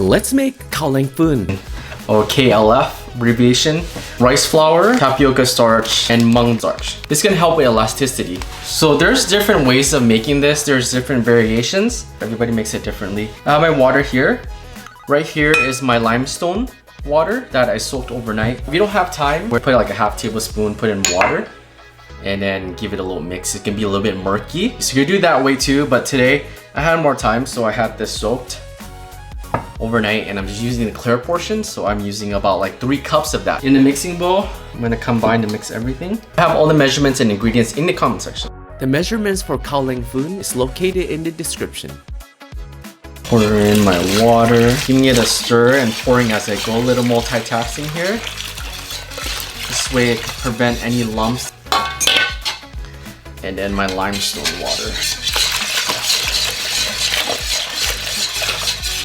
Let's make Kao Leng Feun, or KLF abbreviation. Rice flour, tapioca starch, and Mung starch. This can help with elasticity. So there's different ways of making this. There's different variations. Everybody makes it differently. I have my water here. Right here is my limestone water that I soaked overnight. If you don't have time, we put like a half tablespoon, put in water, and then give it a little mix. It can be a little bit murky. So you can do it that way too, but today I had more time, so I had this soaked overnight, and I'm just using the clear portion, so I'm using about like 3 cups of that. In the mixing bowl, I'm gonna combine to mix everything. I have all the measurements and ingredients in the comment section. The measurements for Kao Leng Feun is located in the description. Pour in my water, giving it a stir and pouring as I go, a little multitasking here. This way it can prevent any lumps. And then my limestone water.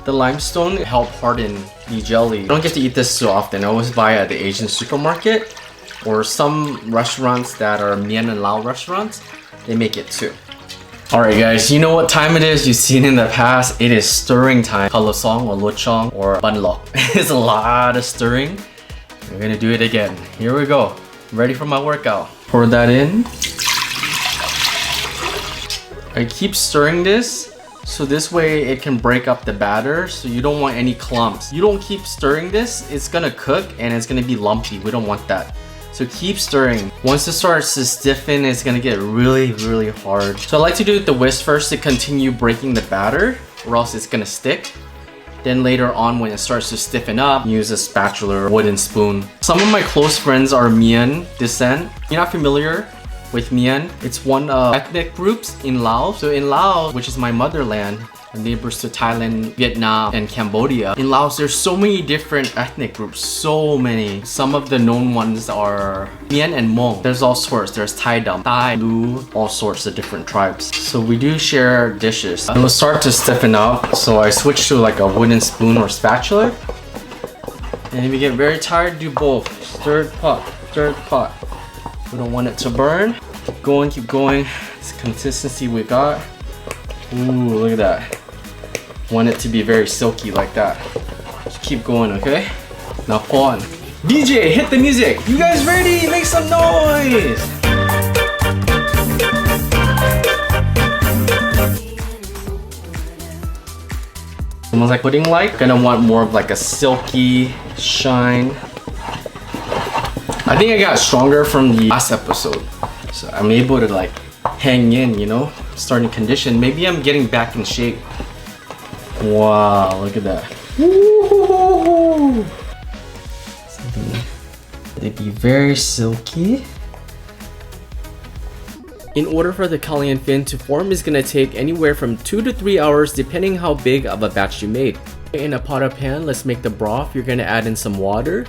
The limestone help harden the jelly. I don't get to eat this so often. I always buy it at the Asian supermarket, or some restaurants that are Mien and Lao restaurants, they make it too. Alright guys, you know what time it is? You've seen in the past, it is stirring time. Kalasong or lochong or banlok. It's a lot of stirring. We're gonna do it again. Here we go. Ready for my workout. Pour that in. I keep stirring this, so this way it can break up the batter, so you don't want any clumps. You don't keep stirring this, it's gonna cook and it's gonna be lumpy. We don't want that. So keep stirring. Once it starts to stiffen, it's gonna get really hard. So I like to do it with the whisk first to continue breaking the batter, or else it's gonna stick. Then later on, when it starts to stiffen up, use a spatula or wooden spoon. Some of my close friends are Mien descent. You're not familiar with Mien? It's one of ethnic groups in Laos. So in Laos, which is my motherland, neighbors to Thailand, Vietnam, and Cambodia. In Laos, there's so many different ethnic groups, so many. Some of the known ones are Mien and Hmong. There's all sorts. There's Thai Dam, Thai, Lu, all sorts of different tribes. So we do share dishes. It'll start to stiffen up, so I switch to like a wooden spoon or spatula. And if you get very tired, do both. Stirred pot, stirred pot. We don't want it to burn. Keep going. It's the consistency we got. Ooh, look at that. Want it to be very silky like that. Just keep going, okay? Now pull on. DJ, hit the music! You guys ready? Make some noise! Almost like pudding like. Gonna want more of like a silky shine. I think I got stronger from the last episode. So I'm able to like hang in, you know? Starting condition. Maybe I'm getting back in shape. Wow, look at that. Woo! They'd be very silky. In order for the Kao Leng Feun to form, is gonna take anywhere from 2 to 3 hours depending how big of a batch you made. In a pot or pan, let's make the broth. You're gonna add in some water.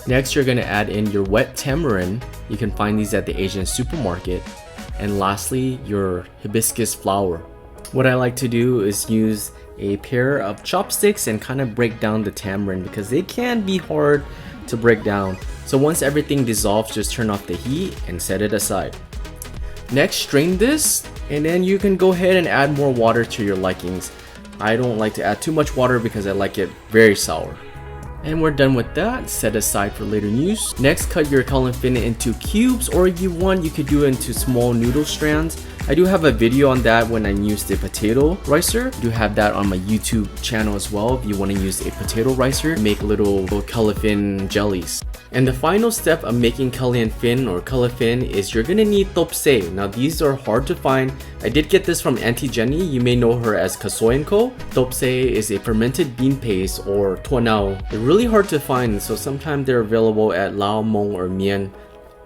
Next, you're gonna add in your wet tamarind. You can find these at the Asian supermarket. And lastly, your hibiscus flower. What I like to do is use a pair of chopsticks and kind of break down the tamarind because they can be hard to break down. So once everything dissolves, just turn off the heat and set it aside. Next, strain this, and then you can go ahead and add more water to your likings. I don't like to add too much water because I like it very sour. And we're done with that. Set aside for later use. Next, cut your Kao Leng Feun into cubes, or if you want, you could do it into small noodle strands. I do have a video on that when I use the potato ricer. I do have that on my YouTube channel as well if you want to use a potato ricer to make little Kao Leng Feun jellies. And the final step of making Kao Leng Feun or Kao Leng Feun is you're gonna need topse. Now these are hard to find. I did get this from Aunty Jenny. You may know her as Kasoy & Co. Topse is a fermented bean paste or Tua Nao. They're really hard to find, so sometimes they're available at Lao, Hmong, or Mien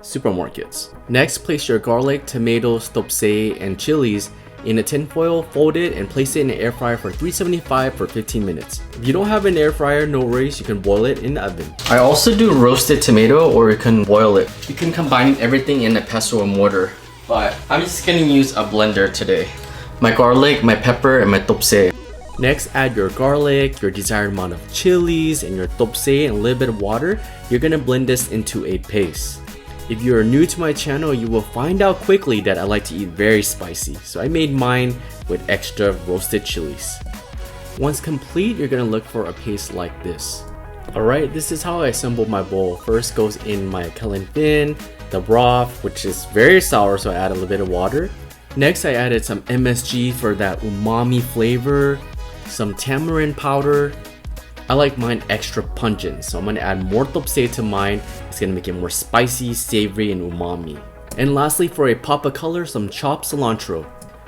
supermarkets. Next, place your garlic, tomatoes, topse, and chilies in a tin foil, fold it, and place it in an air fryer for 375 for 15 minutes. If you don't have an air fryer, no worries, you can boil it in the oven. I also do roasted tomato, or you can boil it. You can combine everything in a pestle or mortar, but I'm just gonna use a blender today. My garlic, my pepper, and my topse. Next, add your garlic, your desired amount of chilies, and your topse, and a little bit of water. You're gonna blend this into a paste. If you are new to my channel, you will find out quickly that I like to eat very spicy, so I made mine with extra roasted chilies. Once complete, you're gonna look for a paste like this. Alright, this is how I assembled my bowl. First goes in my Kao Leng fin, the broth, which is very sour, so I add a little bit of water. Next, I added some MSG for that umami flavor, some tamarind powder. I like mine extra pungent, so I'm gonna add more topsei to mine. It's gonna make it more spicy, savory, and umami. And lastly, for a pop of color, some chopped cilantro.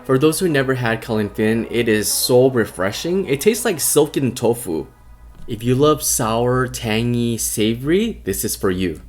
For those who never had Kao Leng fin, it is so refreshing. It tastes like silken tofu. If you love sour, tangy, savory, this is for you.